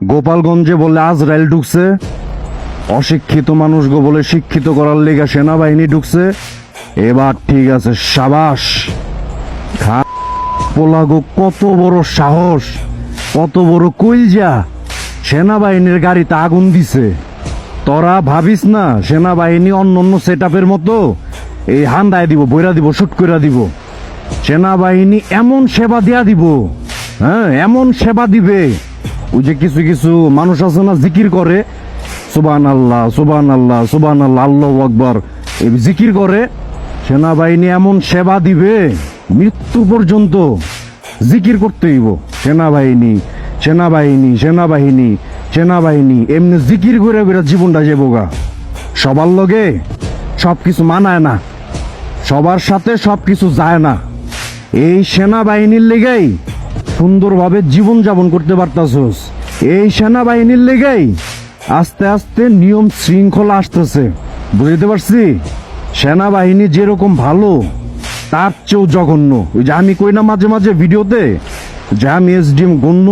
গোপালগঞ্জে বলে আজরাইল ঢুকছে, অশিক্ষিত মানুষ গো বলে শিক্ষিত করার লেগা সেনাবাহিনী ঢুকছে। এবার ঠিক আছে, সাবাস। পোলা গো, কত বড় সাহস, কত বড় কইলজা, সেনাবাহিনীর গাড়িতে আগুন দিছে। তোরা ভাবিস না সেনাবাহিনী অন্য অন্য সেট মতো এই হান্দায় দিব, বইরা দিব, শুট করে দিব। সেনাবাহিনী এমন সেবা দেয়া দিব, হ্যাঁ এমন সেবা দিবে। ওই যে কিছু কিছু মানুষ আছে না জিকির করে, সুবহানাল্লাহ সুবহানাল্লাহ সুবহানাল্লাহ আল্লাহু আকবার, এই জিকির করে। সেনাবাহিনী এমন সেবা দিবে, মৃত্যু পর্যন্ত জিকির করতে হইব সেনাবাহিনী সেনাবাহিনী সেনাবাহিনী সেনাবাহিনী, এমনি জিকির করে বেড়া জীবনটা যাবোগা। সবার লগে সবকিছু মানায় না, সবার সাথে সবকিছু যায় না। এই সেনাবাহিনীর লেগেই সুন্দরভাবে জীবন যাপন করতে পারতাছস। এই সেনাবাহিনীর লেগেই আস্তে আস্তে নিয়ম শৃঙ্খলা আসতেছে, বুঝতে পারছি। সেনাবাহিনী যেরকম ভালো তার চেয়েও জঘন্য। ওই যে আমি কই না মাঝে মাঝে ভিডিওতে যে আমি এসডিএম গণ্য